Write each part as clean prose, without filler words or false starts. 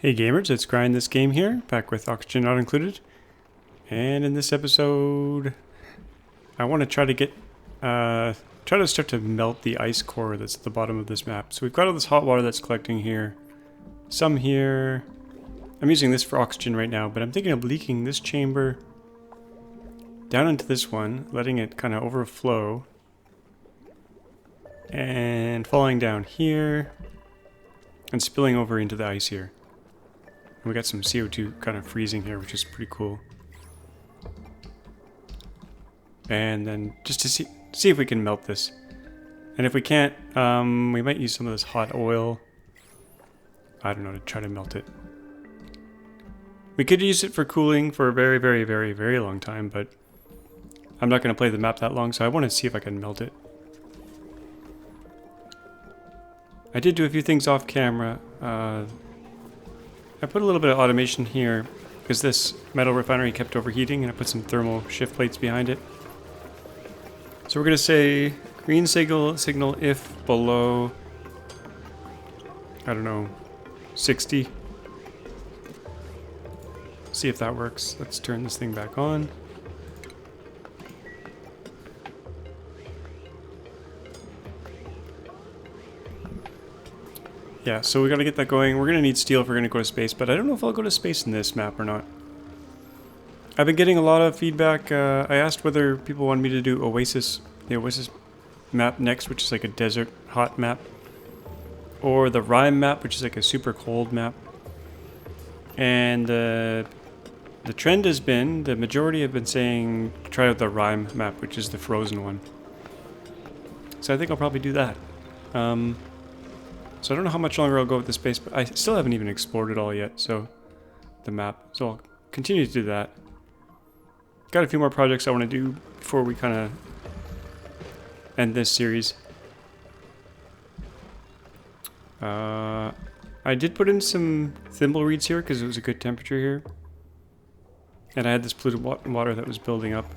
Hey gamers, it's GrindThisGame here, back with oxygen not included. And in this episode, I want to try to start to melt the ice core that's at the bottom of this map. So we've got all this hot water that's collecting here. Some here. I'm using this for oxygen right now, but I'm thinking of leaking this chamber down into this one, letting it kind of overflow. And falling down here. And spilling over into the ice here. We got some CO2 kind of freezing here, which is pretty cool. And then just to see if we can melt this. And if we can't, we might use some of this hot oil. I don't know, to try to melt it. We could use it for cooling for a very, very, very, very long time, but I'm not going to play the map that long, so I want to see if I can melt it. I did do a few things off camera. I put a little bit of automation here because this metal refinery kept overheating, and I put some thermal shift plates behind it. So we're going to say green signal if below, I don't know, 60. See if that works. Let's turn this thing back on. Yeah, so we gotta get that going. We're gonna need steel if we're gonna go to space, but I don't know if I'll go to space in this map or not. I've been getting a lot of feedback. I asked whether people wanted me to do Oasis, the Oasis map next, which is like a desert hot map, or the Rime map, which is like a super cold map. And the trend has been, the majority have been saying try out the Rime map, which is the frozen one. So I think I'll probably do that. So I don't know how much longer I'll go with the space, but I still haven't even explored it all yet, so the map. So I'll continue to do that. Got a few more projects I want to do before we kind of end this series. I did put in some thimble reeds here because it was a good temperature here. And I had this polluted water that was building up.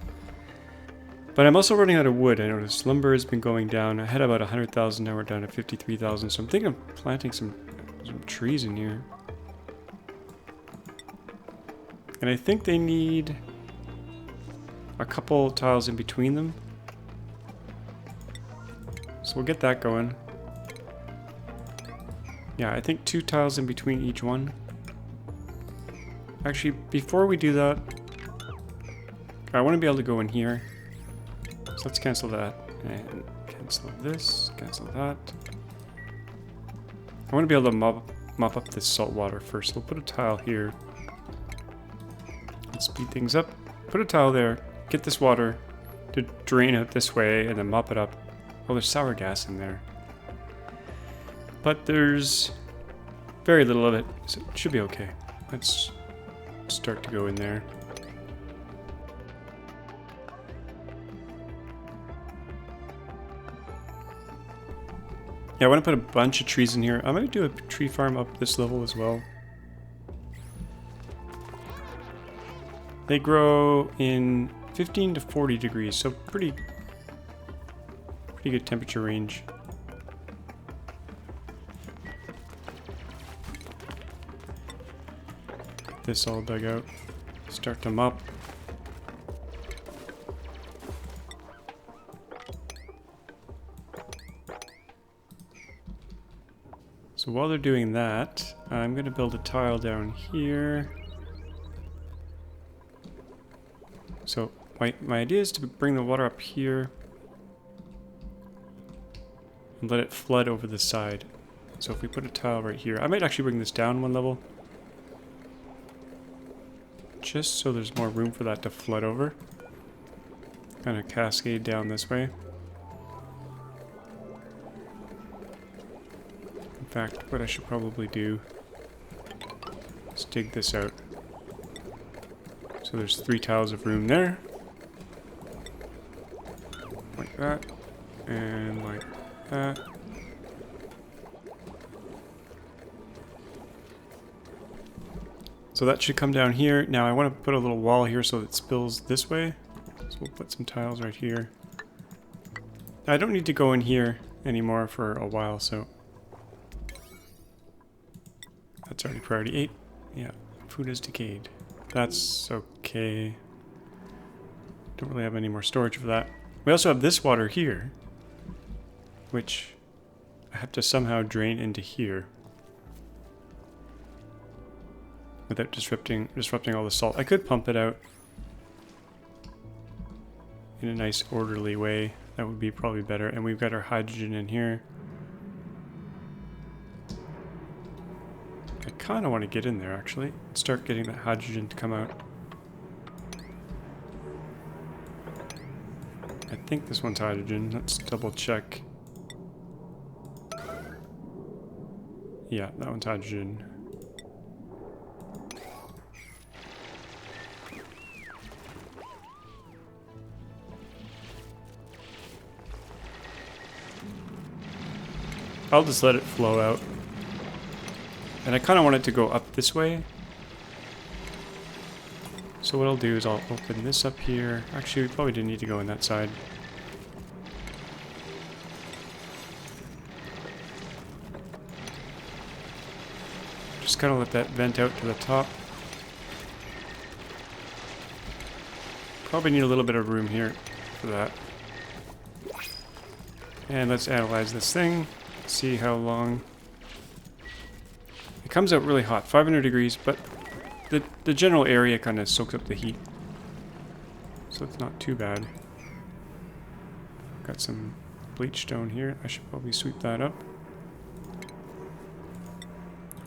But I'm also running out of wood. I noticed lumber has been going down. I had about 100,000, now we're down to 53,000. So I'm thinking of planting some trees in here. And I think they need a couple tiles in between them. So we'll get that going. Yeah, I think 2 tiles in between each one. Actually, before we do that, I want to be able to go in here. So let's cancel that, and cancel this, cancel that. I want to be able to mop up this salt water first. We'll put a tile here. Let's speed things up. Put a tile there, get this water to drain out this way, and then mop it up. Oh, there's sour gas in there. But there's very little of it, so it should be okay. Let's start to go in there. Yeah, I want to put a bunch of trees in here. I'm going to do a tree farm up this level as well. They grow in 15 to 40 degrees, so pretty good temperature range. Get this all dug out. Start them up. So while they're doing that, I'm going to build a tile down here. So my idea is to bring the water up here and let it flood over the side. So if we put a tile right here, I might actually bring this down one level, just so there's more room for that to flood over. Kind of cascade down this way. In fact, what I should probably do is dig this out. So there's 3 tiles of room there. Like that. And like that. So that should come down here. Now I want to put a little wall here so it spills this way. So we'll put some tiles right here. I don't need to go in here anymore for a while, so that's already priority 8. Yeah, food has decayed. That's okay. Don't really have any more storage for that. We also have this water here, which I have to somehow drain into here without disrupting all the salt. I could pump it out in a nice orderly way. That would be probably better. And we've got our hydrogen in here. I kind of want to get in there actually. Start getting that hydrogen to come out. I think this one's hydrogen. Let's double check. Yeah, that one's hydrogen. I'll just let it flow out. And I kind of want it to go up this way. So what I'll do is I'll open this up here. Actually, we probably didn't need to go on that side. Just kind of let that vent out to the top. Probably need a little bit of room here for that. And let's analyze this thing. See how long. It comes out really hot, 500 degrees, but the general area kind of soaks up the heat. So it's not too bad. Got some bleach stone here. I should probably sweep that up.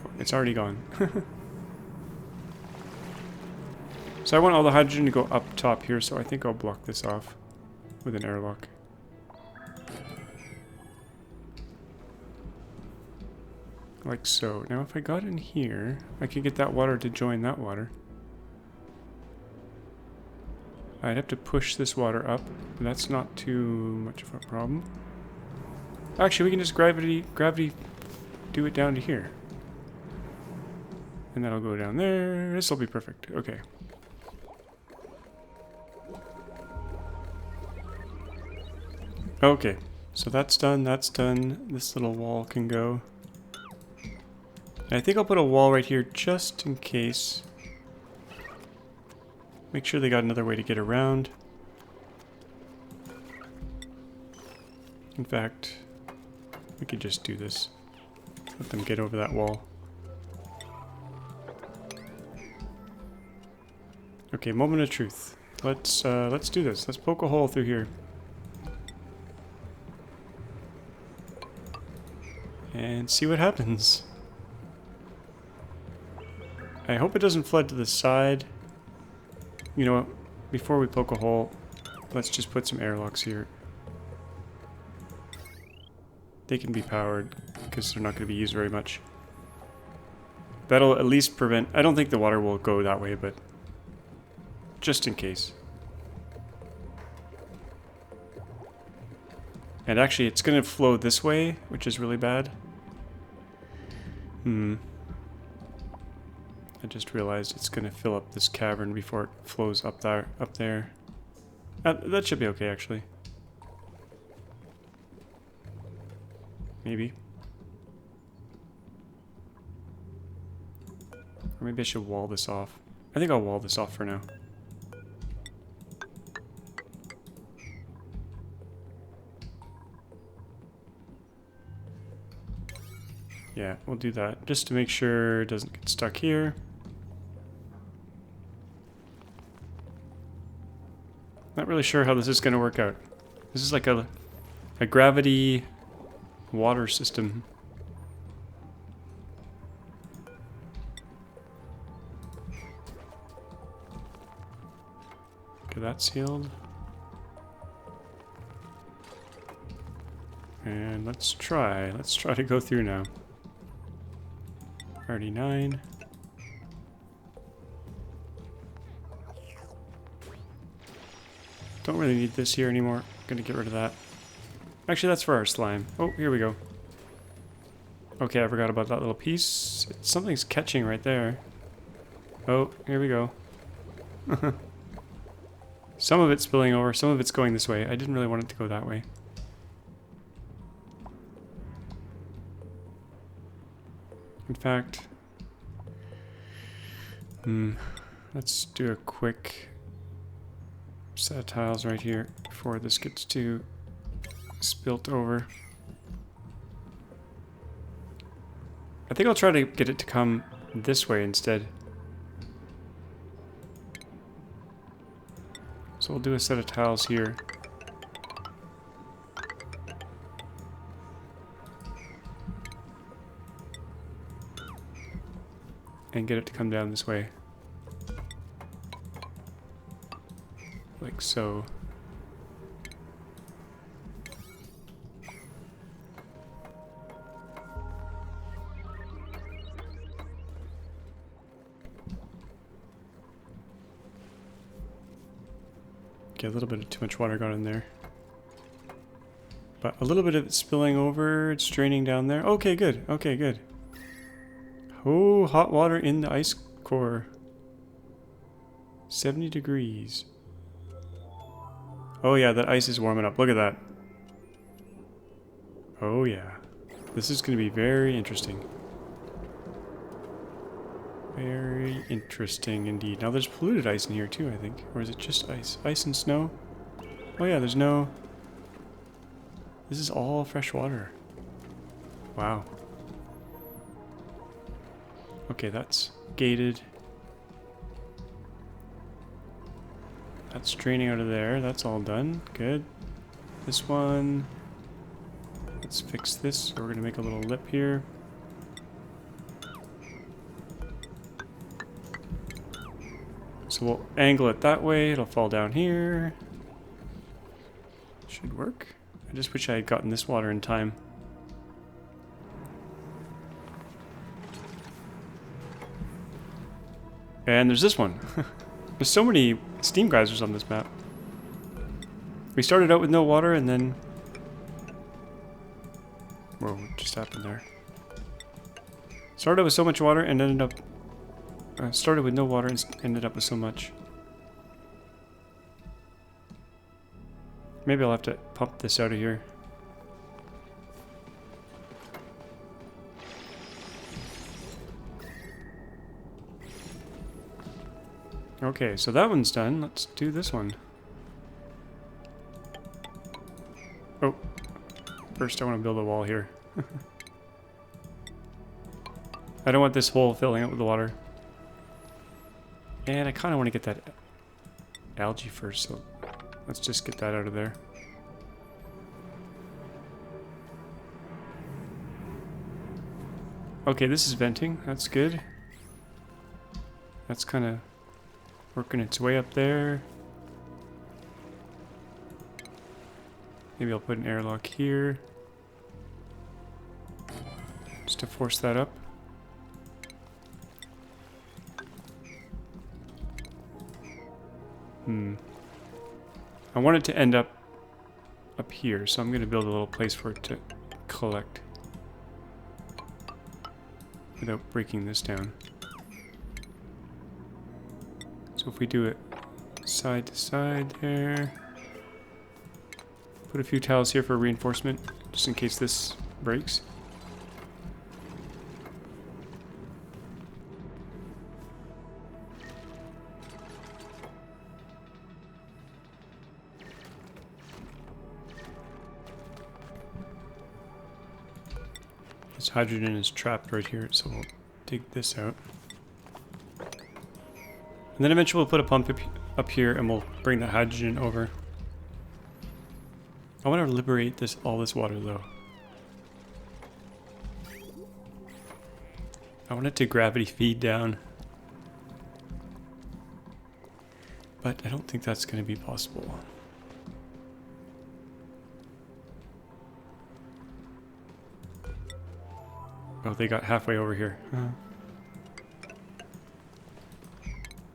Oh, it's already gone. So I want all the hydrogen to go up top here, so I think I'll block this off with an airlock. Like so. Now if I got in here, I could get that water to join that water. I'd have to push this water up, but that's not too much of a problem. Actually, we can just gravity do it down to here. And that'll go down there. This will be perfect. Okay. Okay. So that's done, that's done. This little wall can go. And I think I'll put a wall right here just in case. Make sure they got another way to get around. In fact, we could just do this. Let them get over that wall. Okay, moment of truth. Let's do this. Let's poke a hole through here. And see what happens. I hope it doesn't flood to the side. You know what? Before we poke a hole, let's just put some airlocks here. They can be powered because they're not going to be used very much. That'll at least prevent... I don't think the water will go that way, but just in case. And actually, it's going to flow this way, which is really bad. I just realized it's going to fill up this cavern before it flows up there. That should be okay, actually. Maybe. Or maybe I should wall this off. I think I'll wall this off for now. Yeah, we'll do that just to make sure it doesn't get stuck here. Not really sure how this is going to work out. This is like a gravity water system. Okay, that's sealed. And let's try to go through now. Priority 9. Don't really need this here anymore. Gonna get rid of that. Actually, that's for our slime. Oh, here we go. Okay, I forgot about that little piece. Something's catching right there. Oh, here we go. Some of it's spilling over, some of it's going this way. I didn't really want it to go that way. In fact, Let's do a quick set of tiles right here before this gets too spilt over. I think I'll try to get it to come this way instead. So we'll do a set of tiles here. And get it to come down this way. Like so. Okay, a little bit of too much water got in there. But a little bit of it spilling over, it's draining down there. Okay, good. Okay, good. Oh, hot water in the ice core. 70 degrees. Oh yeah, that ice is warming up. Look at that. Oh yeah. This is going to be very interesting. Very interesting indeed. Now there's polluted ice in here too, I think. Or is it just ice? Ice and snow? Oh yeah, there's no... This is all fresh water. Wow. Okay, that's gated. That's draining out of there. That's all done. Good. This one... Let's fix this. So we're going to make a little lip here. So we'll angle it that way. It'll fall down here. Should work. I just wish I had gotten this water in time. And there's this one. There's so many steam geysers on this map. We started out with no water and then... Whoa, what just happened there? Started with so much water and ended up... started with no water and ended up with so much. Maybe I'll have to pump this out of here. Okay, so that one's done. Let's do this one. Oh. First I want to build a wall here. I don't want this hole filling up with water. And I kind of want to get that algae first, so let's just get that out of there. Okay, this is venting. That's good. That's kind of working its way up there. Maybe I'll put an airlock here. Just to force that up. I want it to end up here, so I'm going to build a little place for it to collect without breaking this down. So if we do it side to side there, put a few tiles here for reinforcement, just in case this breaks. This hydrogen is trapped right here, so we'll dig this out. And then eventually we'll put a pump up here and we'll bring the hydrogen over. I want to liberate all this water though. I want it to gravity feed down. But I don't think that's going to be possible. Oh, they got halfway over here.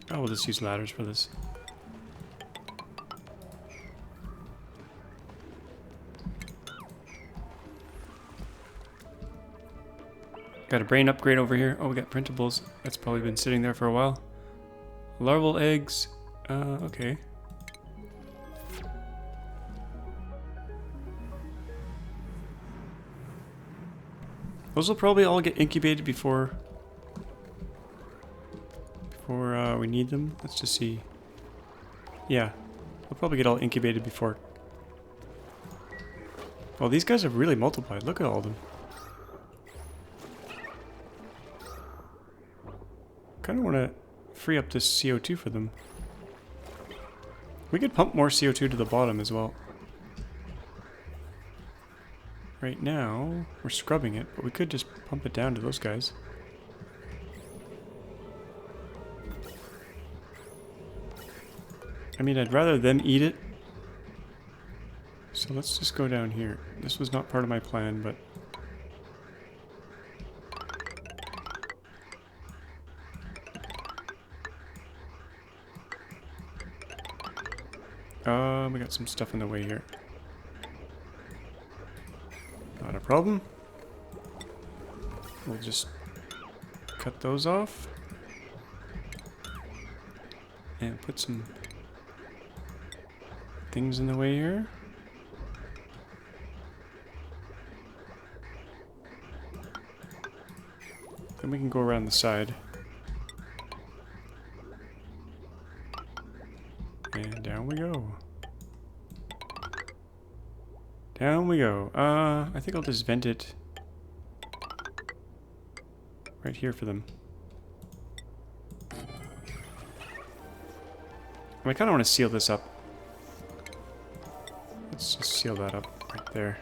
Oh, we'll just use ladders for this. Got a brain upgrade over here. Oh, we got printables. That's probably been sitting there for a while. Larval eggs. Okay. Those will probably all get incubated before before we need them. Let's just see. Yeah, they'll probably get all incubated before. Well, these guys have really multiplied. Look at all of them. Kind of want to free up this CO2 for them. We could pump more CO2 to the bottom as well. Right now, we're scrubbing it, but we could just pump it down to those guys. I mean, I'd rather them eat it. So let's just go down here. This was not part of my plan, but... we got some stuff in the way here. Not a problem. We'll just cut those off. And put some things in the way here. Then we can go around the side. And down we go. Down we go. I think I'll just vent it right here for them. I kind of want to seal this up. Let's just seal that up right there.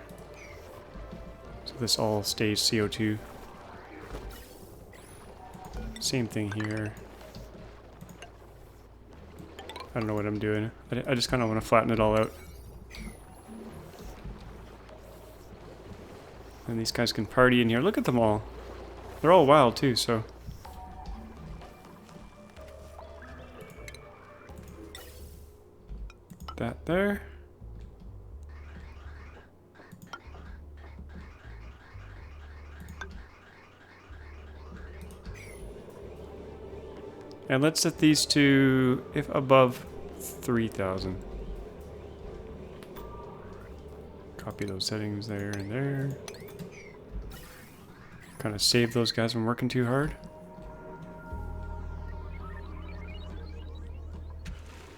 So this all stays CO2. Same thing here. I don't know what I'm doing. I just kind of want to flatten it all out. And these guys can party in here. Look at them all. They're all wild too, so... that there. And let's set these to, if above 3,000. Copy those settings there and there. Kind of save those guys from working too hard.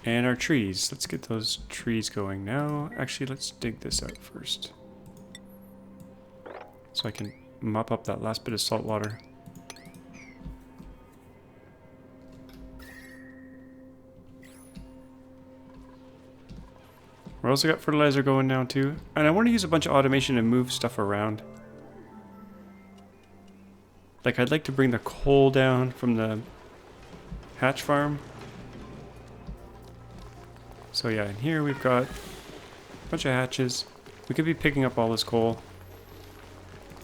And our trees. Let's get those trees going now. Actually, let's dig this out first. So I can mop up that last bit of salt water. We also got fertilizer going now too. And I want to use a bunch of automation to move stuff around. Like, I'd like to bring the coal down from the hatch farm. So yeah, in here we've got a bunch of hatches. We could be picking up all this coal.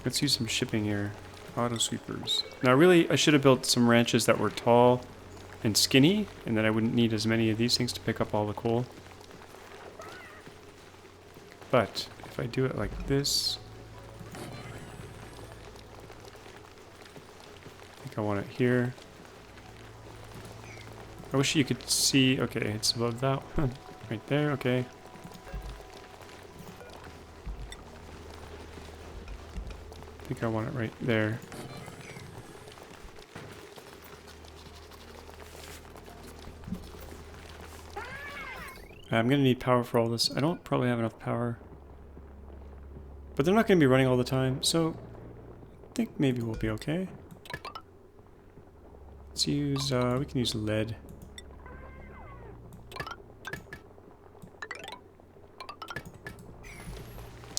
Let's use some shipping here. Auto sweepers. Now really, I should have built some ranches that were tall and skinny, and then I wouldn't need as many of these things to pick up all the coal. But if I do it like this... I want it here. I wish you could see... okay, it's above that one. Right there, okay. I think I want it right there. I'm gonna need power for all this. I don't probably have enough power. But they're not gonna be running all the time, so... I think maybe we'll be okay. Let's use, we can use lead.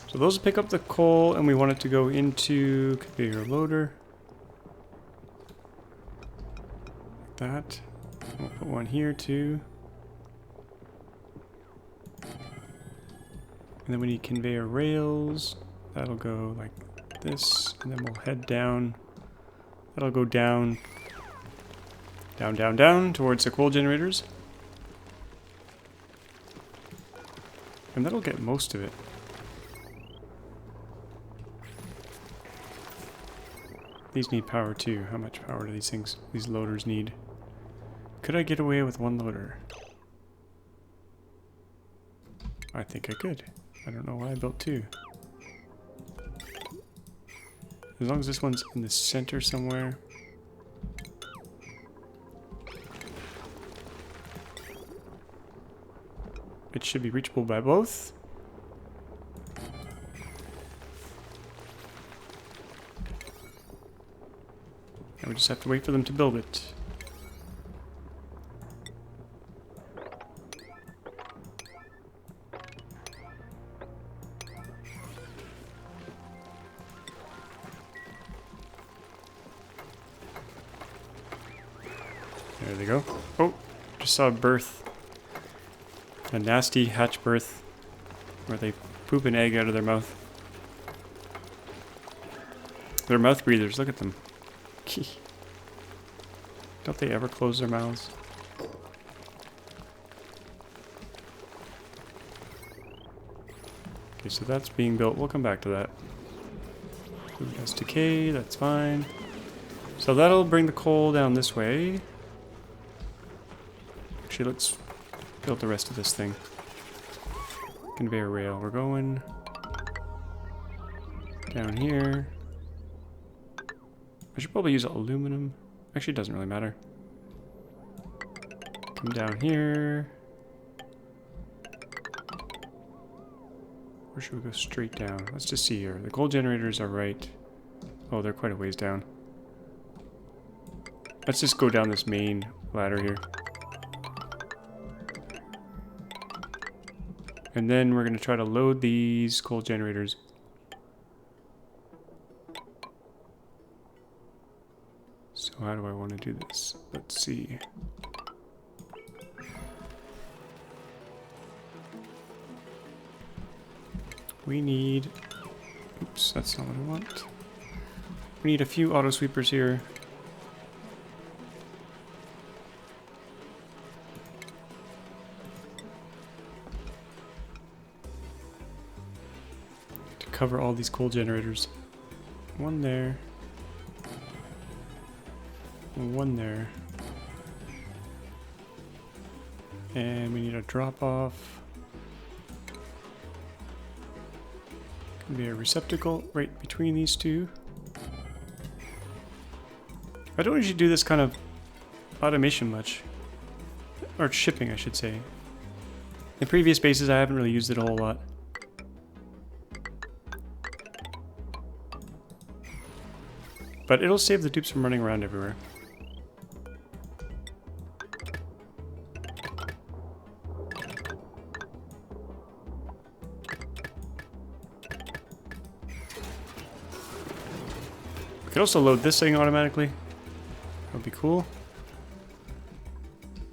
So those will pick up the coal, and we want it to go into conveyor loader. Like that. We'll put one here too. And then we need conveyor rails. That'll go like this, and then we'll head down. That'll go down. Down, down, down towards the coal generators. And that'll get most of it. These need power too. How much power do these loaders need? Could I get away with one loader? I think I could. I don't know why I built two. As long as this one's in the center somewhere. It should be reachable by both. And we just have to wait for them to build it. There they go. Oh, just saw a birth. A nasty hatch birth where they poop an egg out of their mouth. They're mouth breathers, look at them. Don't they ever close their mouths? Okay, so that's being built. We'll come back to that. Food has decay, that's fine. So that'll bring the coal down this way. Actually, let's build the rest of this thing. Conveyor rail. We're going down here. I should probably use aluminum. Actually, it doesn't really matter. Come down here. Or should we go straight down? Let's just see here. The coal generators are right. Oh, they're quite a ways down. Let's just go down this main ladder here. And then we're going to try to load these coal generators. So how do I want to do this? Let's see. We need... Oops, that's not what I want. We need a few auto sweepers here. Cover all these coal generators. One there. One there. And we need a drop off. Can be a receptacle right between these two. I don't usually do this kind of automation much. Or shipping, I should say. In previous bases, I haven't really used it a whole lot. But it'll save the dupes from running around everywhere. We could also load this thing automatically. That would be cool.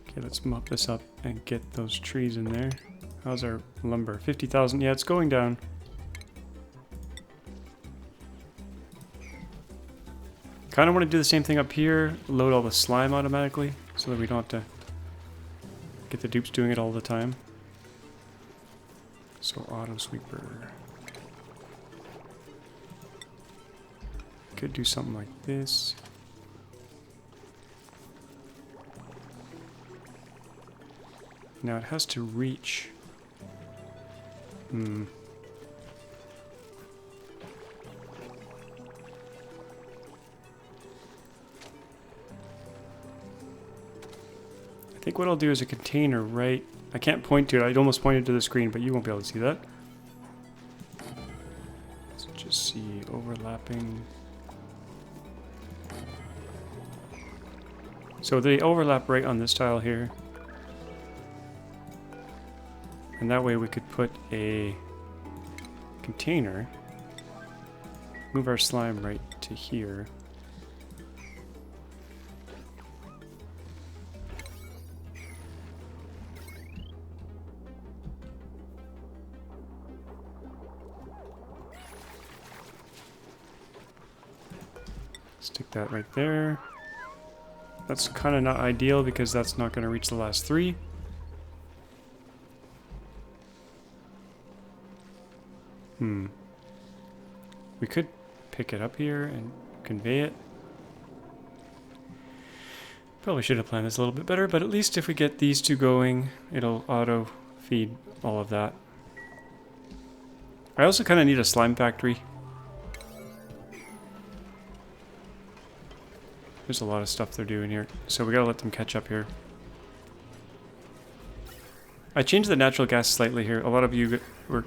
Okay, let's mop this up and get those trees in there. How's our lumber? 50,000. Yeah, it's going down. Kind of want to do the same thing up here, load all the slime automatically, so that we don't have to get the dupes doing it all the time. So auto sweeper. Could do something like this. Now it has to reach. I think what I'll do is a container right... I can't point to it. I'd almost pointed to the screen, but you won't be able to see that. Let's just see overlapping. So they overlap right on this tile here. And that way we could put a container. Move our slime right to here. Stick that right there. That's kind of not ideal because that's not going to reach the last three. We could pick it up here and convey it. Probably should have planned this a little bit better, but at least if we get these two going, it'll auto feed all of that. I also kind of need a slime factory. There's a lot of stuff they're doing here, so we gotta let them catch up here. I changed the natural gas slightly here. A lot of you were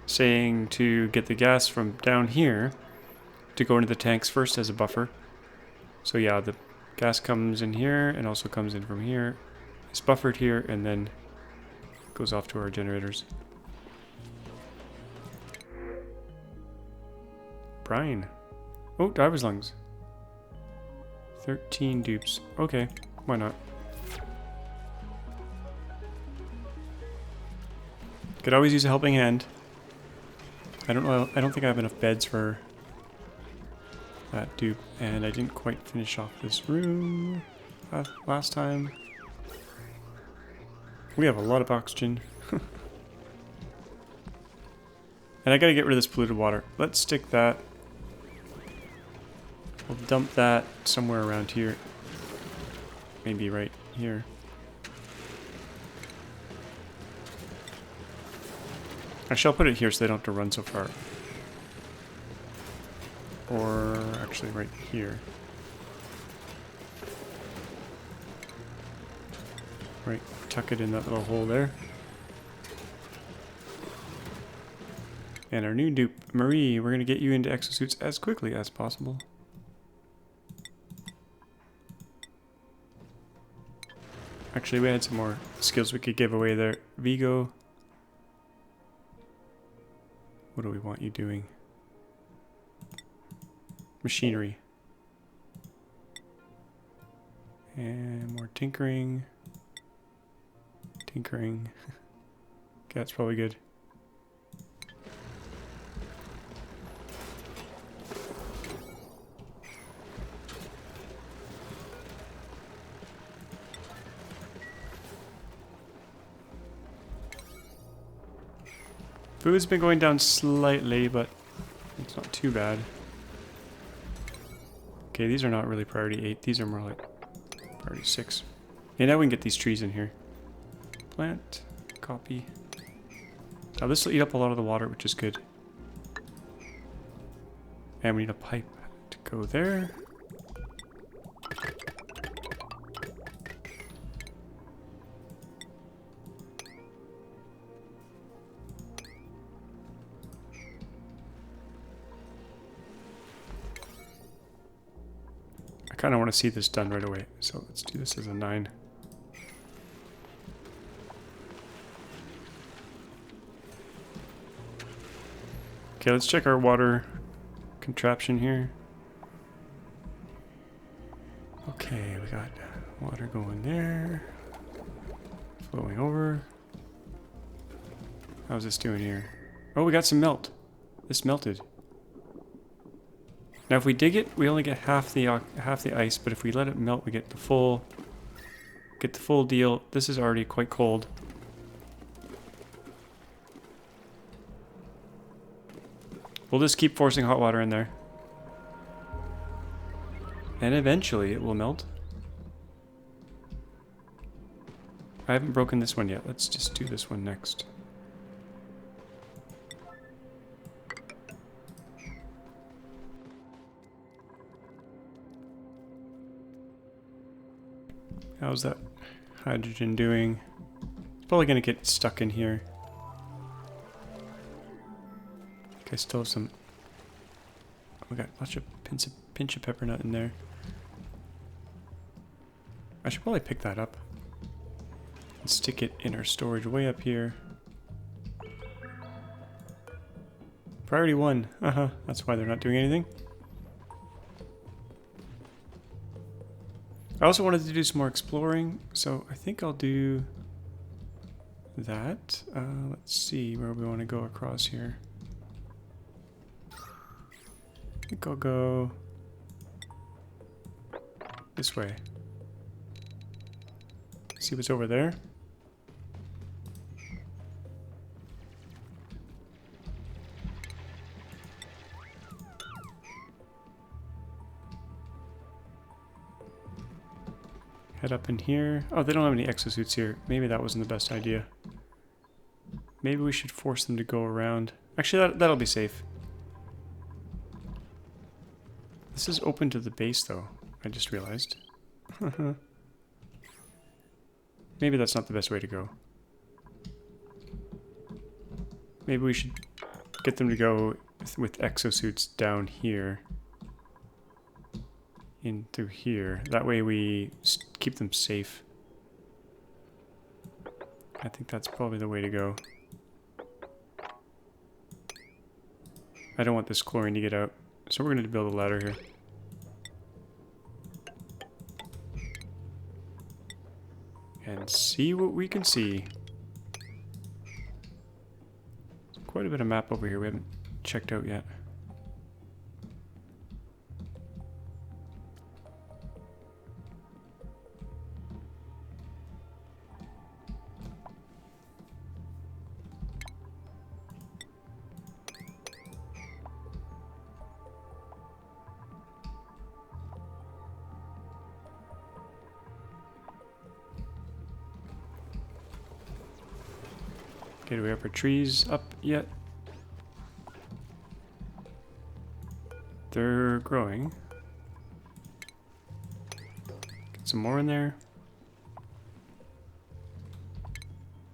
saying to get the gas from down here to go into the tanks first as a buffer. So yeah, the gas comes in here and also comes in from here. It's buffered here and then goes off to our generators. Brine. Oh, diver's lungs. 13 dupes. Okay, why not? Could always use a helping hand. I don't know. I don't think I have enough beds for that dupe, and I didn't quite finish off this room last time. We have a lot of oxygen. And I gotta get rid of this polluted water. Let's stick that. We'll dump that somewhere around here. Maybe right here. Actually, I'll put it here so they don't have to run so far. Or actually right here. Right, tuck it in that little hole there. And our new dupe, Marie, we're going to get you into exosuits as quickly as possible. Actually, we had some more skills we could give away there. Vigo. What do we want you doing? Machinery. And more tinkering. Tinkering. Okay, that's probably good. Food's been going down slightly, but it's not too bad. Okay, these are not really priority 8. These are more like priority 6. Okay, now we can get these trees in here. Plant, copy. Now this will eat up a lot of the water, which is good. And we need a pipe to go there. I kind of want to see this done right away, so let's do this as a 9. Okay, let's check our water contraption here. Okay, we got water going there, flowing over. How's this doing here? Oh, we got some melt. This melted. Now if we dig it, we only get half the ice, but if we let it melt, we get the full deal. This is already quite cold. We'll just keep forcing hot water in there. And eventually it will melt. I haven't broken this one yet. Let's just do this one next. How's that hydrogen doing? It's probably going to get stuck in here. Okay, still have some... We got lots of pinch of pepper nut in there. I should probably pick that up. And stick it in our storage way up here. Priority 1. That's why they're not doing anything. I also wanted to do some more exploring, so I think I'll do that. Let's see where we want to go across here. I think I'll go this way. See what's over there. Head up in here. Oh, they don't have any exosuits here. Maybe that wasn't the best idea. Maybe we should force them to go around. Actually, that'll be safe. This is open to the base, though. I just realized. Maybe that's not the best way to go. maybe we should get them to go with exosuits down here. In through here. That way we keep them safe. I think that's probably the way to go. I don't want this chlorine to get out. So we're going to build a ladder here. And see what we can see. There's quite a bit of map over here we haven't checked out yet. Okay, do we have our trees up yet? They're growing. Get some more in there.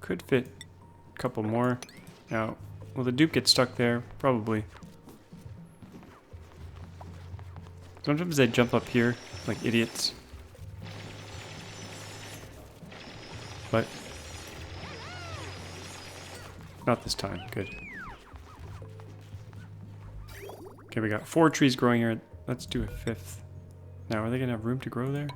Could fit a couple more. Now, will the dupe get stuck there? Probably. Sometimes they jump up here like idiots. But not this time. Good. Okay, we got 4 trees growing here. Let's do a 5th. Now, are they going to have room to grow there?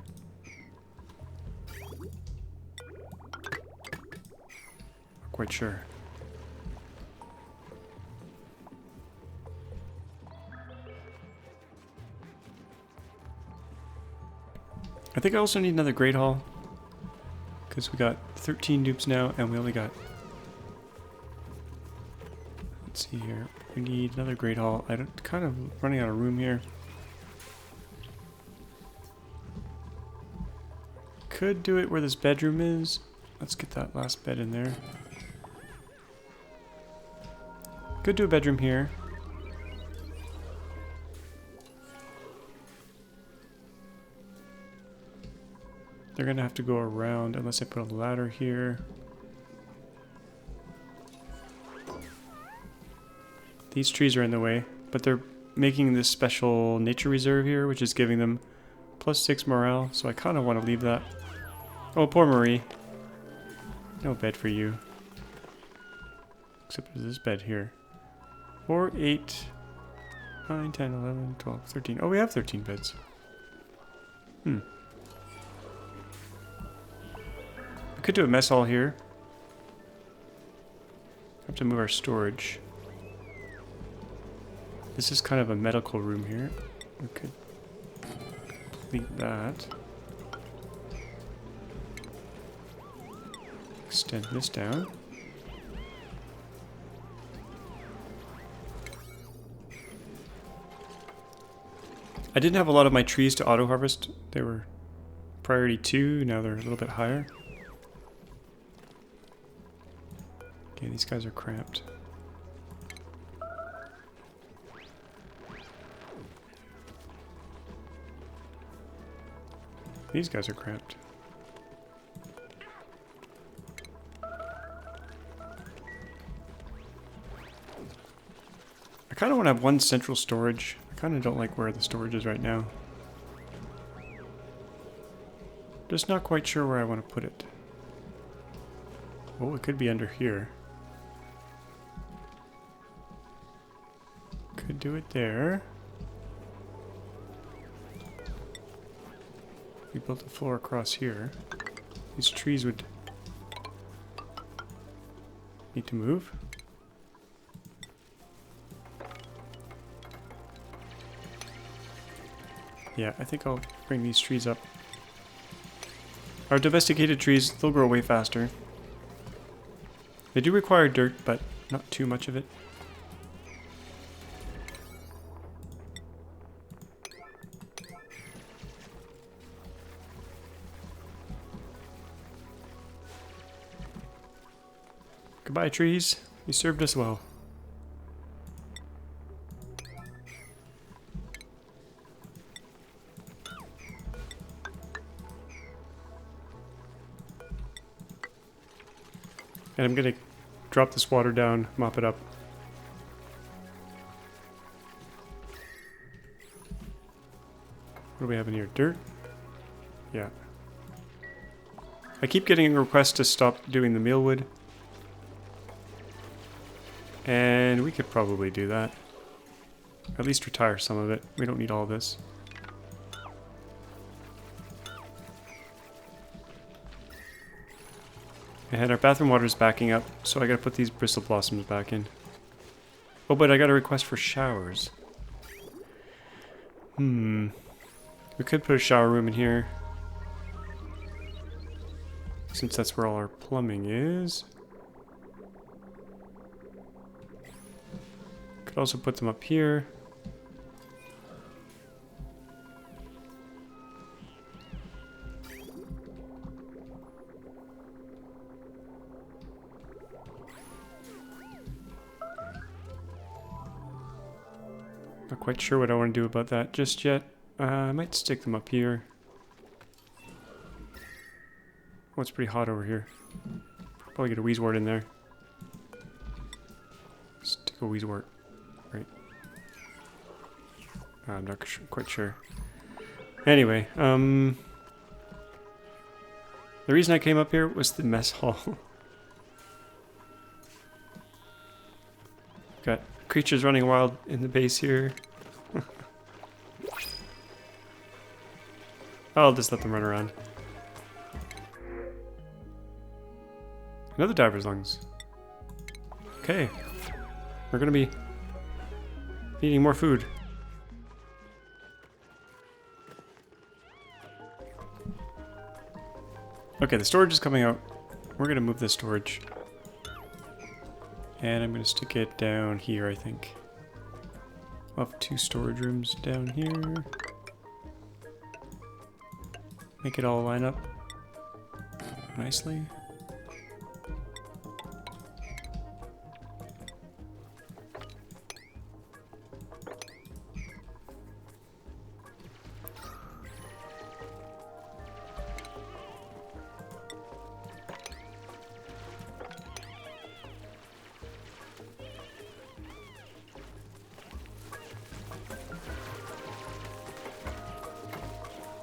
Not quite sure. I think I also need another Great Hall. Because we got 13 dupes now, and we only got... Let's see here. We need another Great Hall. I'm kind of running out of room here. Could do it where this bedroom is. Let's get that last bed in there. Could do a bedroom here. They're gonna have to go around unless I put a ladder here. These trees are in the way, but they're making this special nature reserve here, which is giving them +6 morale, so I kind of want to leave that. Oh, poor Marie. No bed for you. Except there's this bed here. 4, 8, 9, 10, 11, 12, 13. Oh, we have 13 beds. I could do a mess hall here. Have to move our storage. This is kind of a medical room here. We could complete that. Extend this down. I didn't have a lot of my trees to auto-harvest. They were priority 2, now they're a little bit higher. Okay, these guys are cramped. These guys are cramped. I kind of want to have one central storage. I kind of don't like where the storage is right now. Just not quite sure where I want to put it. Oh, it could be under here. Could do it there. We built a floor across here. These trees would need to move. Yeah, I think I'll bring these trees up. Our domesticated trees, they'll grow way faster. They do require dirt, but not too much of it. Goodbye, trees. You served us well. And I'm gonna drop this water down, mop it up. What do we have in here? Dirt? Yeah. I keep getting requests to stop doing the mealwood. And we could probably do that. At least retire some of it. We don't need all this. And our bathroom water is backing up, so I gotta put these bristle blossoms back in. Oh, but I got a request for showers. We could put a shower room in here, since that's where all our plumbing is. Could also put them up here. Not quite sure what I want to do about that just yet. I might stick them up here. Oh, it's pretty hot over here. Probably get a Wheezewort in there. Stick a Wheezewort. Right. I'm not quite sure. Anyway, the reason I came up here was the mess hall. Got creatures running wild in the base here. I'll just let them run around. Another diver's lungs. Okay. We're gonna be eating more food. Okay, the storage is coming out. We're gonna move this storage. And I'm gonna stick it down here, I think. I'll have 2 storage rooms down here. Make it all line up nicely.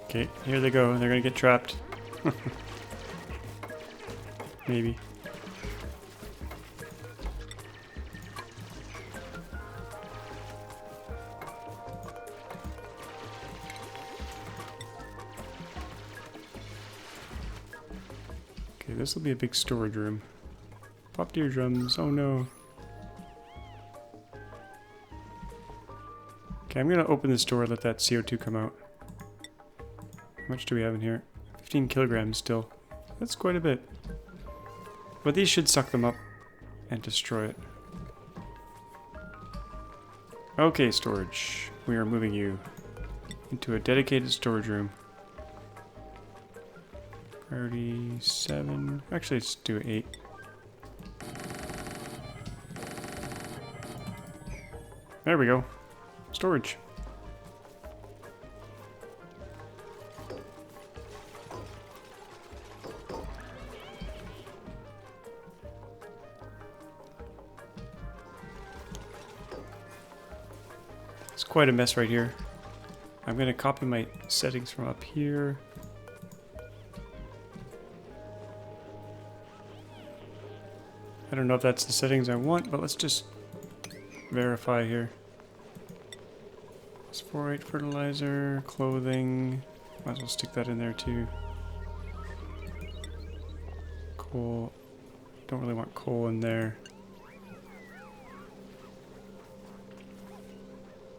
Okay, here they go. They're gonna get trapped. Maybe. Okay, this will be a big storage room. Popped eardrums. Oh no. Okay, I'm gonna open this door, let that CO2 come out. How much do we have in here? 15 kilograms still. That's quite a bit. But these should suck them up and destroy it. Okay, storage. We are moving you into a dedicated storage room. Priority 7. Actually, let's do 8. There we go. Storage. It's quite a mess right here. I'm going to copy my settings from up here. I don't know if that's the settings I want, but let's just verify here. Phosphorite, fertilizer, clothing. Might as well stick that in there too. Coal. Don't really want coal in there.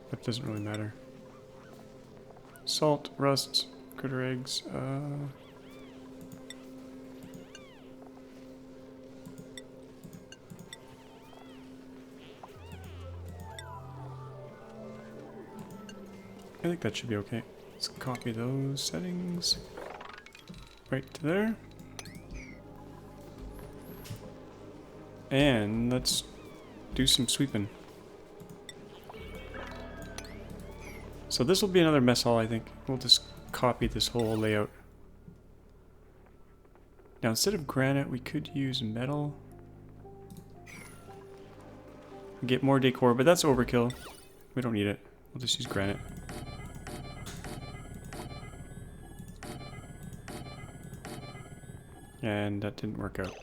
That doesn't really matter. Salt, rust, critter eggs. I think that should be okay. Let's copy those settings right to there. And let's do some sweeping. So this will be another mess hall, I think. We'll just copy this whole layout. Now instead of granite, we could use metal. Get more decor, but that's overkill. We don't need it. We'll just use granite. And that didn't work out.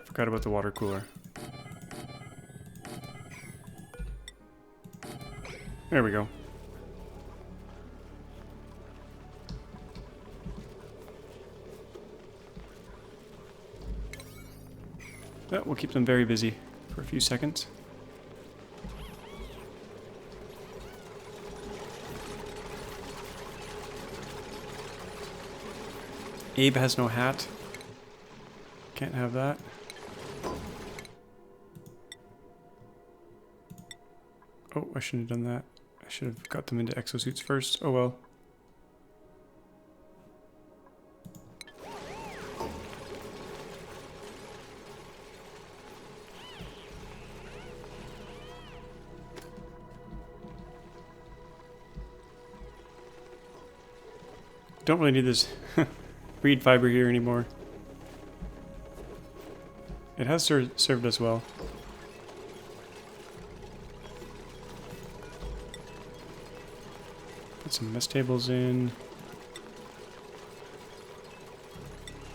Forgot about the water cooler. There we go. That will keep them very busy for a few seconds. Abe has no hat. Can't have that. Oh, I shouldn't have done that. I should have got them into exosuits first. Oh well. Don't really need this reed fiber here anymore. It has served us well. Put some mess tables in.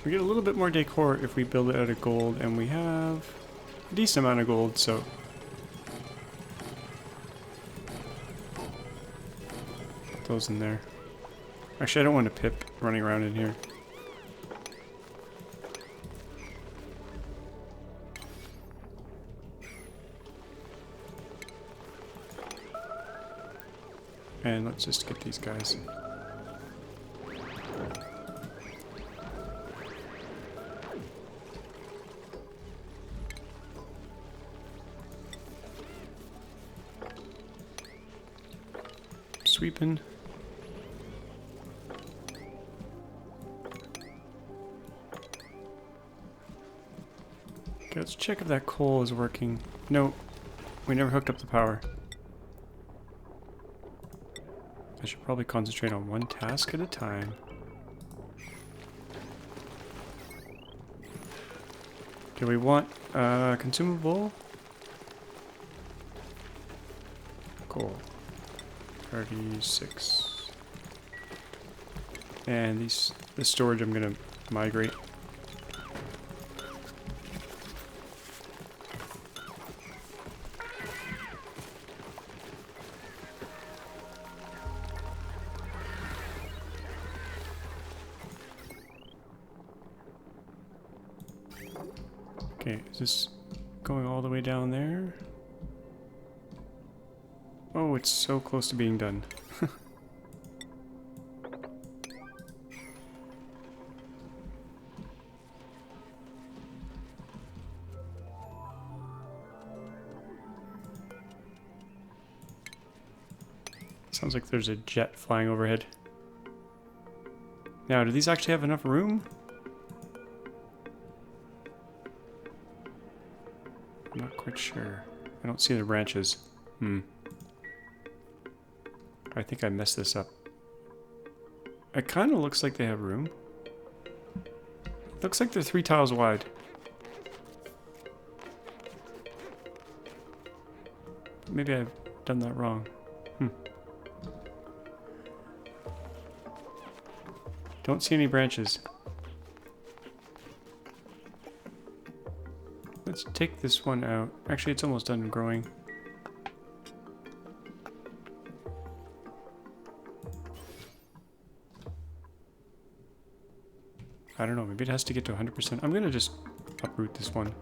We get a little bit more decor if we build it out of gold, and we have a decent amount of gold, so... Put those in there. Actually, I don't want a pip running around in here. And let's just get these guys. Sweeping. Okay, let's check if that coal is working. No, we never hooked up the power. I should probably concentrate on one task at a time. Okay, we want consumable. Coal. 36. And this storage I'm gonna migrate. Okay, is this going all the way down there? Oh, it's so close to being done. Sounds like there's a jet flying overhead. Now, do these actually have enough room? I'm not quite sure. I don't see the branches. I think I messed this up. It kind of looks like they have room. Looks like they're 3 tiles wide. Maybe I've done that wrong. Don't see any branches. Let's take this one out. Actually, it's almost done growing. I don't know, maybe it has to get to 100%. I'm gonna just uproot this one.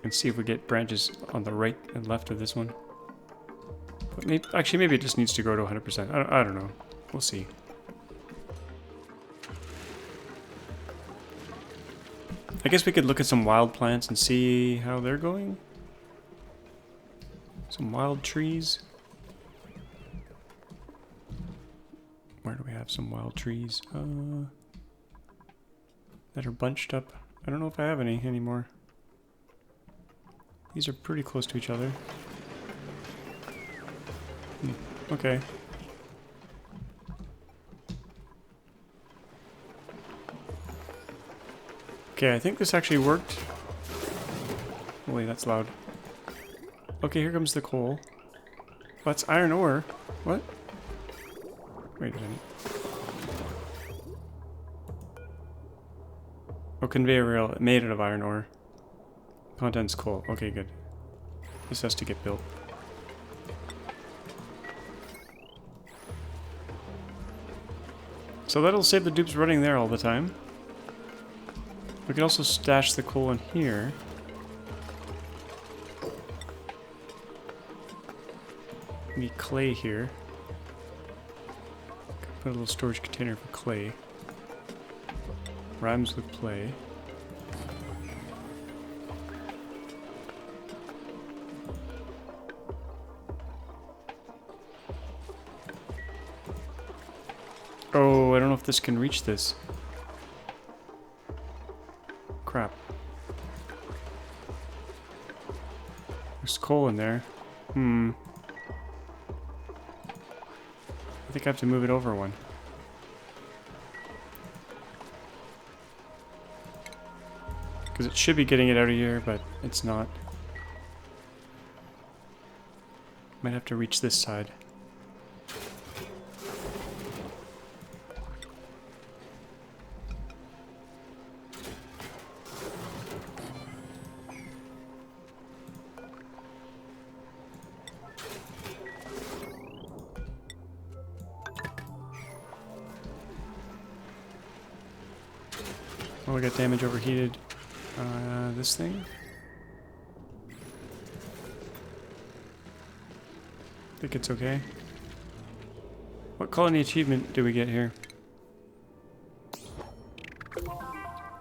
And see if we get branches on the right and left of this one. But maybe, actually, maybe it just needs to grow to 100%. I don't know. We'll see. I guess we could look at some wild plants and see how they're going. Some wild trees. Where do we have some wild trees? That are bunched up. I don't know if I have any anymore. These are pretty close to each other. Okay. Okay, I think this actually worked. Holy, that's loud. Okay, here comes the coal. That's iron ore. What? Wait a minute. Oh, conveyor rail made out of iron ore. Contents coal. Okay, good. This has to get built. So that'll save the dupes running there all the time. We can also stash the coal in here. We need clay here. Put a little storage container for clay. Rhymes with play. Oh, I don't know if this can reach this. Crap. There's coal in there. I think I have to move it over one. Because it should be getting it out of here, but it's not. Might have to reach this side. Oh, we got damage overheated. This thing? I think it's okay. What colony achievement do we get here?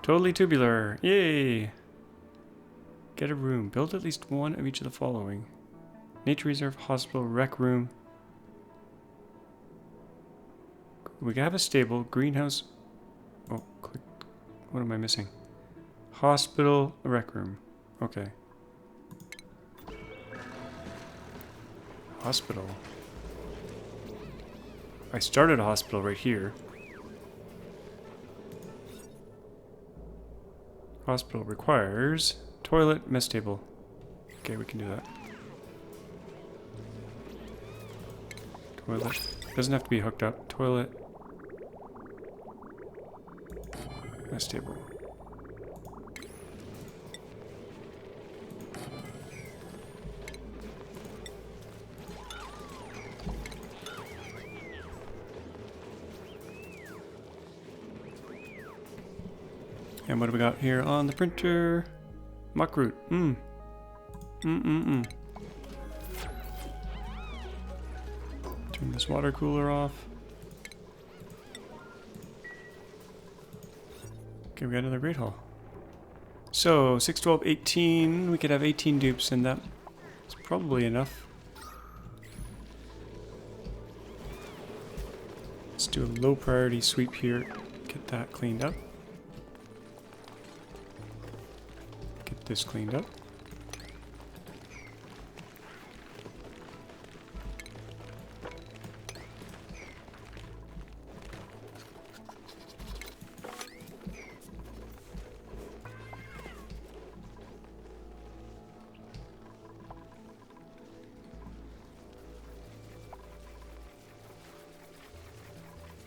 Totally tubular. Yay! Get a room. Build at least one of each of the following. Nature reserve, hospital, rec room. We have a stable, greenhouse. Oh, click. What am I missing? Hospital, rec room. Okay. Hospital. I started a hospital right here. Hospital requires toilet, mess table. Okay, we can do that. Toilet. Doesn't have to be hooked up. Toilet. Mess table. And what do we got here on the printer? Muckroot. Turn this water cooler off. Okay, we got another great hall. So, 6, 12, 18. We could have 18 dupes, and that's probably enough. Let's do a low priority sweep here. Get that cleaned up. Get this cleaned up.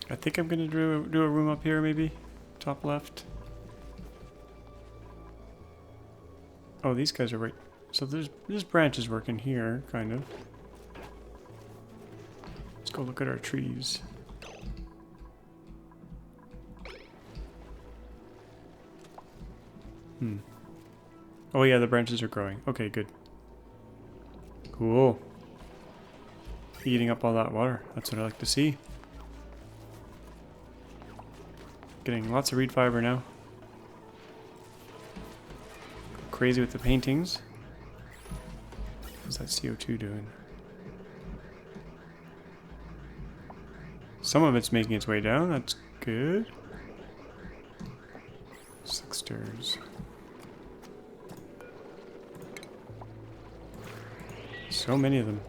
I think I'm gonna do a room up here, maybe top left. Oh, these guys are right. So there's branches working here, kind of. Let's go look at our trees. Oh yeah, the branches are growing. Okay, good. Cool. Eating up all that water. That's what I like to see. Getting lots of reed fiber now. Crazy with the paintings. What's that CO2 doing? Some of it's making its way down. That's good. Sexters. So many of them.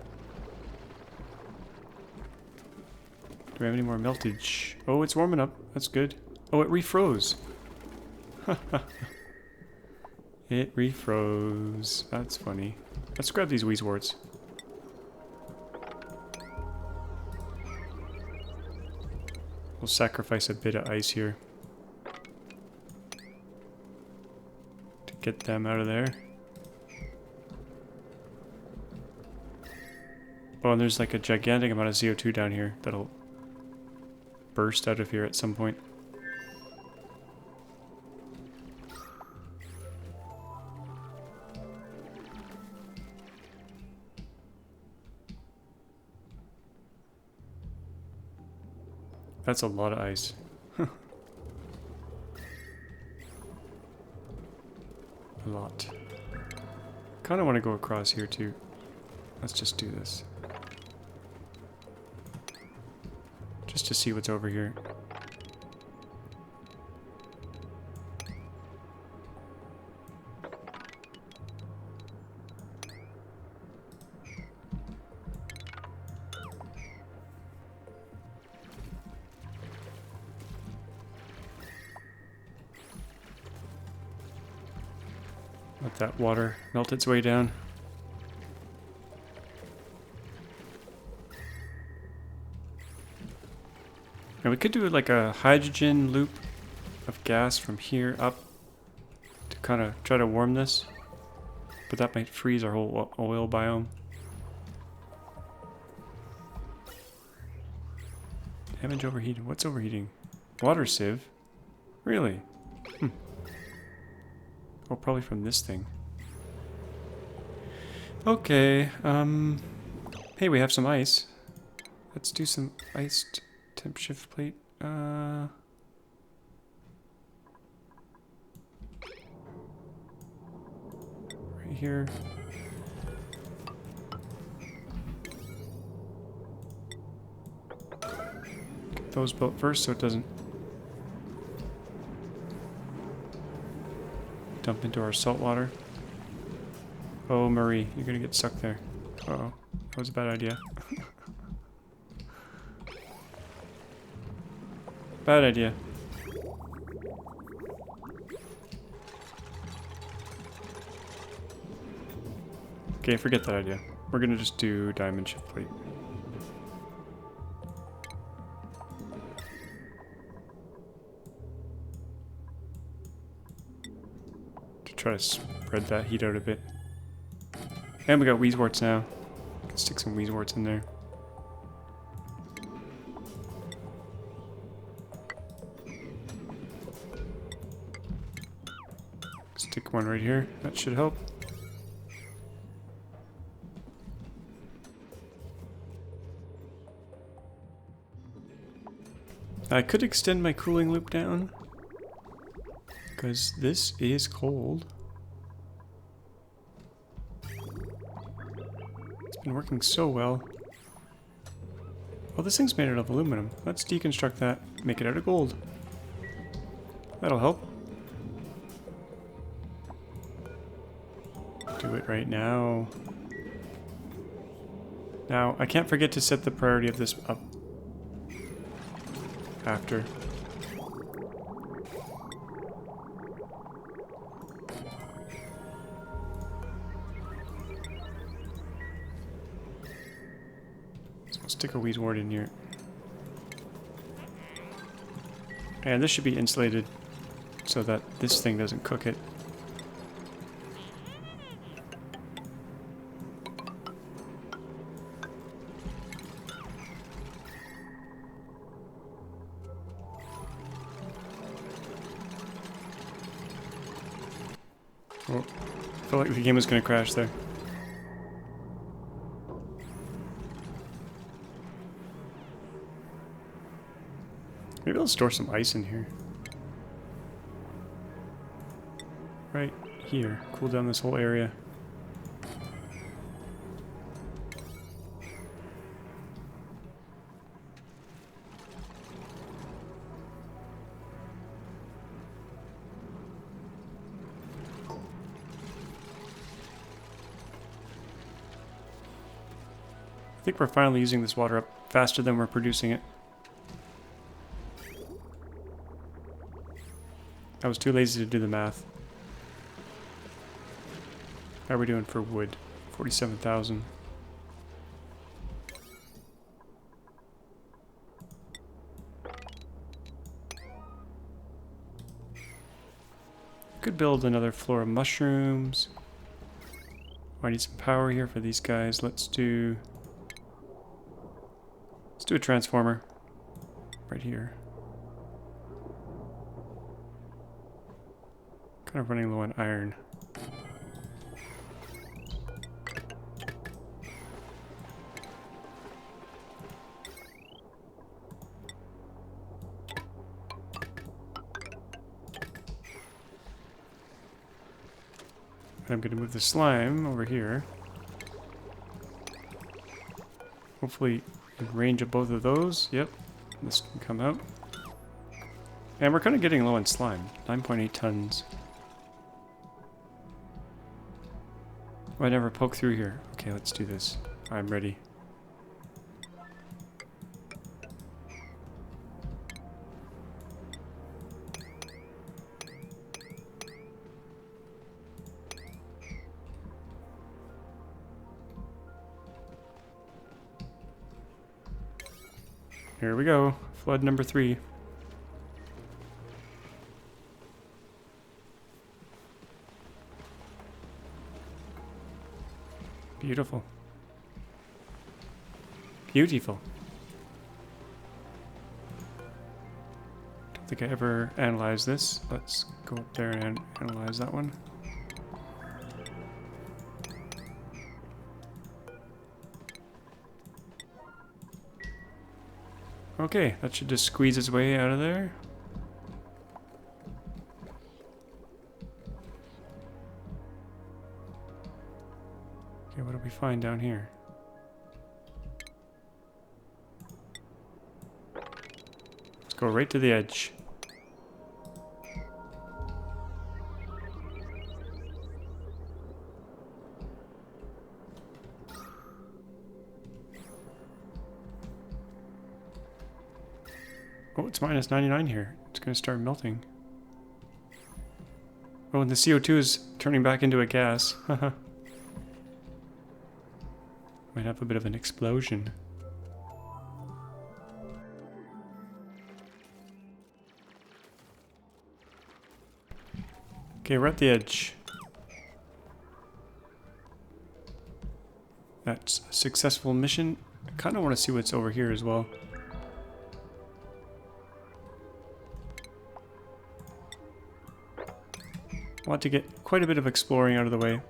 Do we have any more meltage? Oh, it's warming up. That's good. Oh, it refroze. It refroze. That's funny. Let's grab these Weezeworts. We'll sacrifice a bit of ice here. Get them out of there. Oh, and there's like a gigantic amount of CO2 down here that'll burst out of here at some point. That's a lot of ice. A lot. Kind of want to go across here too. Let's just do this. Just to see what's over here. Let that water melt its way down. And we could do like a hydrogen loop of gas from here up to kind of try to warm this. But that might freeze our whole oil biome. Damage overheating. What's overheating? Water sieve? Really? Oh, probably from this thing. Okay, hey, we have some ice. Let's do some iced temp shift plate. Right here. Get those built first so it doesn't dump into our salt water. Oh, Marie, you're gonna get stuck there. Uh-oh, that was a bad idea. Bad idea. Okay, forget that idea. We're gonna just do diamond shift plate. Try to spread that heat out a bit. And we got Weezeworts now. Can stick some Weezeworts in there. Stick one right here. That should help. I could extend my cooling loop down, because this is cold. It's been working so well. Well, this thing's made out of aluminum. Let's deconstruct that, make it out of gold. That'll help. Do it right now. Now, I can't forget to set the priority of this up after. So I'll stick a Weezewort in here. And this should be insulated so that this thing doesn't cook it. Oh, I felt like the game was going to crash there. Maybe I'll store some ice in here. Right here. Cool down this whole area. I think we're finally using this water up faster than we're producing it. I was too lazy to do the math. How are we doing for wood? 47,000. could build another floor of mushrooms. I need some power here for these guys. Let's do a transformer right here. Kind of running low on iron. I'm going to move the slime over here. Hopefully in range of both of those. Yep, this can come out. And we're kind of getting low on slime. 9.8 tons. Oh, I never poke through here. Okay, let's do this. I'm ready. Here we go. Flood number 3. Beautiful. Beautiful. Don't think I ever analyzed this. Let's go up there and analyze that one. Okay, that should just squeeze its way out of there. Okay, what do we find down here? Let's go right to the edge. Oh, it's minus 99 here. It's going to start melting. Oh, and the CO2 is turning back into a gas. Haha. Might have a bit of an explosion. Okay, we're at the edge. That's a successful mission. I kind of want to see what's over here as well. I want to get quite a bit of exploring out of the way.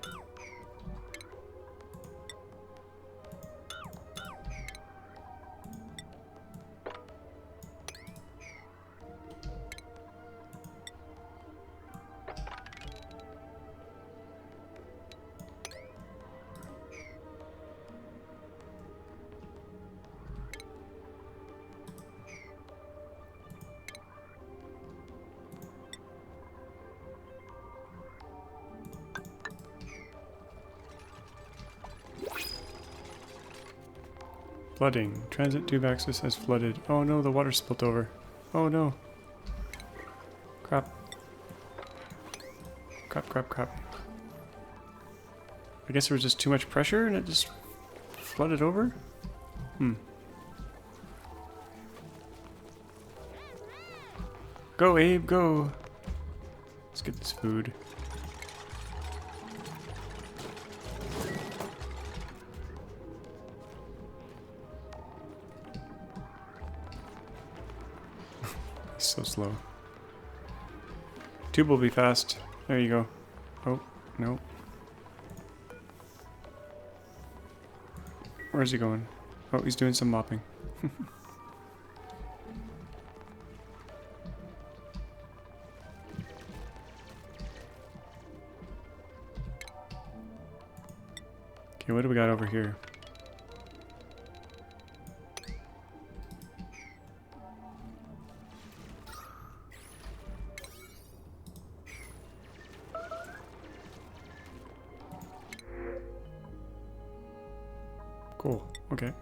Flooding. Transit tube access has flooded. Oh no, the water spilt over. Oh no. Crap. Crap, crap, crap. I guess there was just too much pressure and it just flooded over? Go, Abe, go! Let's get this food. So slow. Tube will be fast. There you go. Oh, no. Where's he going? Oh, he's doing some mopping. Okay, what do we got over here? Cool. Okay.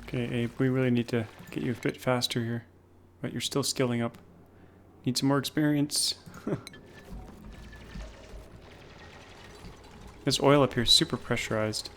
Okay, Abe, we really need to get you a bit faster here. But you're still skilling up. Need some more experience. This oil up here is super pressurized.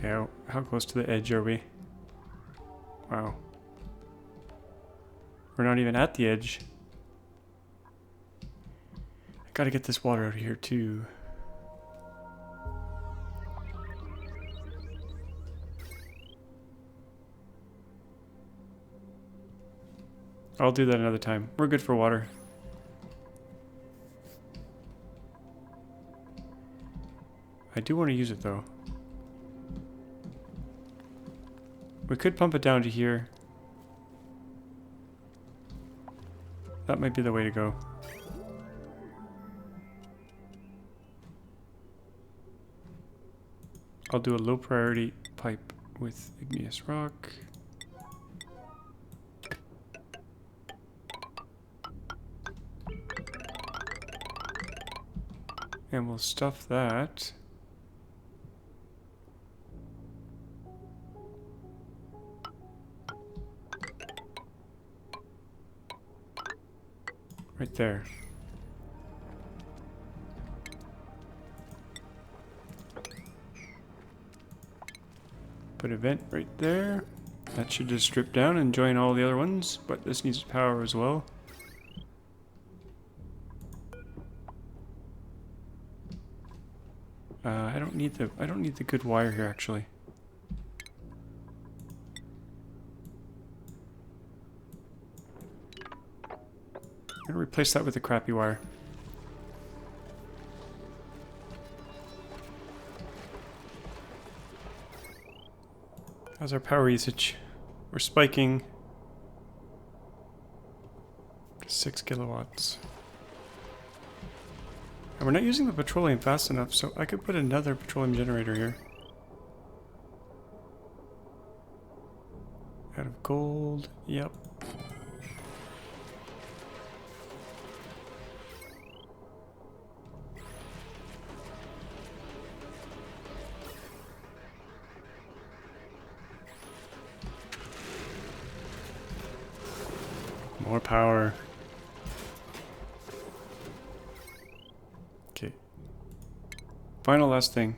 Okay, how close to the edge are we? Wow. We're not even at the edge. I gotta get this water out of here too. I'll do that another time. We're good for water. I do want to use it though. We could pump it down to here. That might be the way to go. I'll do a low priority pipe with igneous rock. And we'll stuff that. Right there. Put a vent right there. That should just strip down and join all the other ones, but this needs power as well. I don't need the good wire here actually. I'm gonna replace that with the crappy wire. How's our power usage? We're spiking 6 kilowatts. And we're not using the petroleum fast enough, so I could put another petroleum generator here. Out of gold, yep. More power. Okay. Final last thing.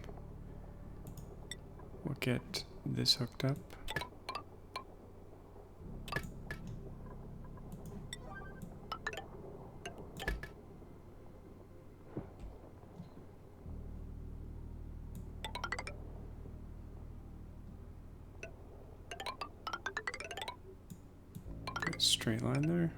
We'll get this hooked up. Straight line there.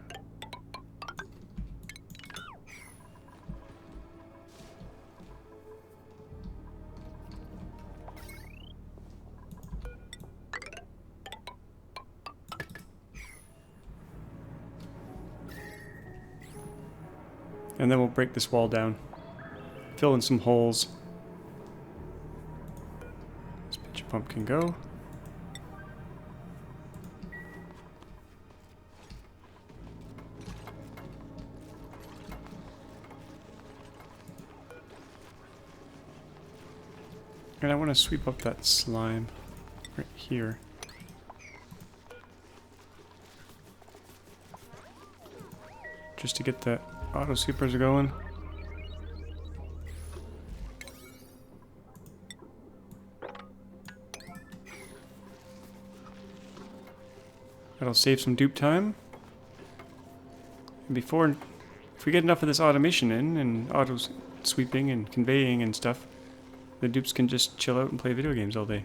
And then we'll break this wall down. Fill in some holes. This pitcher pump can go. And I want to sweep up that slime right here. Just to get the auto sweepers going. That'll save some dupe time. And before, if we get enough of this automation in, and auto sweeping and conveying and stuff, the dupes can just chill out and play video games all day.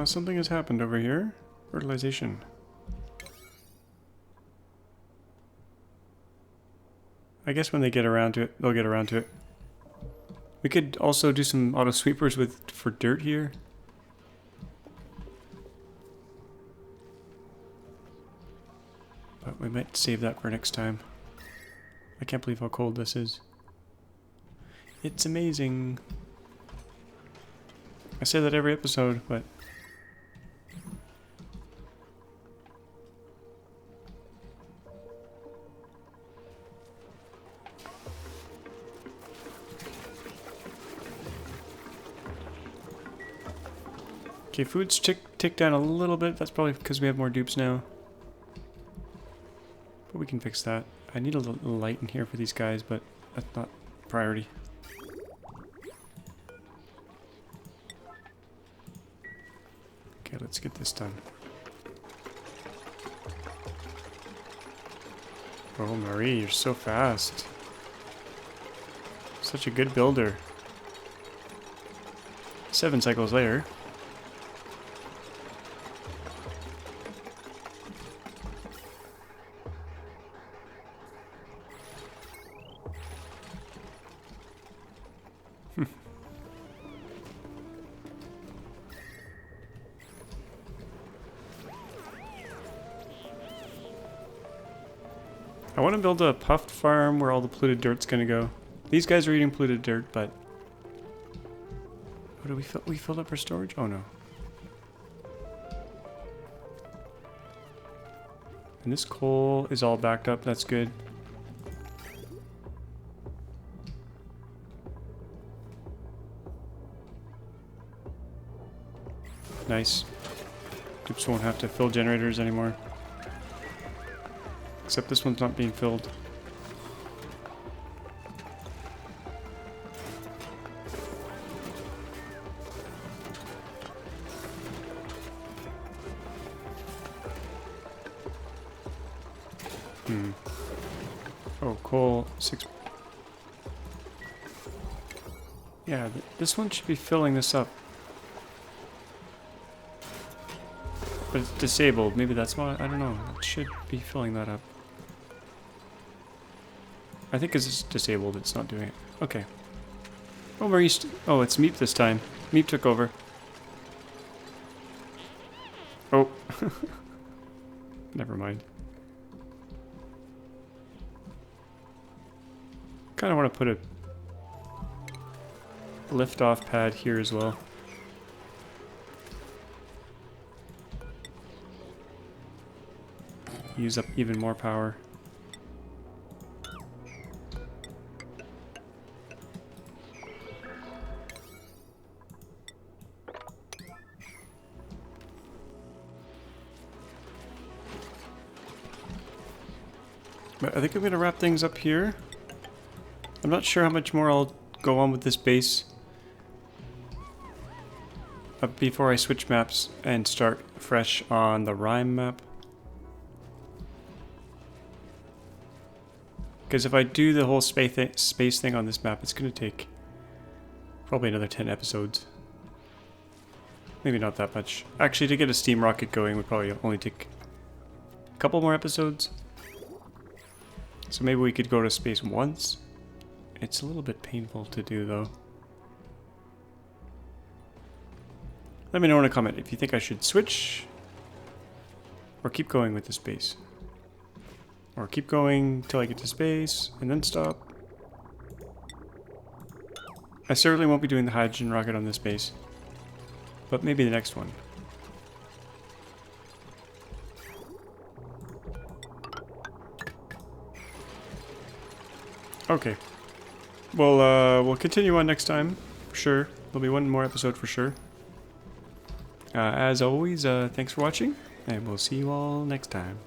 Something has happened over here. Fertilization. I guess when they get around to it, they'll get around to it. We could also do some auto sweepers for dirt here. But we might save that for next time. I can't believe how cold this is. It's amazing. I say that every episode, but Okay, food's ticked down a little bit. That's probably because we have more dupes now. But we can fix that. I need a little light in here for these guys, but that's not priority. Okay, let's get this done. Oh, Marie, you're so fast. Such a good builder. 7 cycles later. I want to build a puffed farm where all the polluted dirt's gonna go. These guys are eating polluted dirt, but... What do we fill? We filled up our storage? Oh no. And this coal is all backed up, that's good. Nice. Dupes won't have to fill generators anymore. Except this one's not being filled. Oh, coal 6. Yeah, this one should be filling this up. But it's disabled. Maybe that's why. I don't know. It should be filling that up. I think because it's disabled, it's not doing it. Okay. Oh, Maurice. Oh, it's Meep this time. Meep took over. Oh. Never mind. Kind of want to put a lift-off pad here as well. Use up even more power. But I think I'm going to wrap things up here. I'm not sure how much more I'll go on with this base before I switch maps and start fresh on the Rime map. Because if I do the whole space thing on this map, it's going to take probably another 10 episodes. Maybe not that much. Actually, to get a steam rocket going would probably only take a couple more episodes. So maybe we could go to space once. It's a little bit painful to do, though. Let me know in a comment if you think I should switch or keep going with the space. Or keep going till I get to space and then stop. I certainly won't be doing the hydrogen rocket on this base, but maybe the next one. Okay. We'll continue on next time, for sure. There'll be one more episode for sure. As always, thanks for watching, and we'll see you all next time.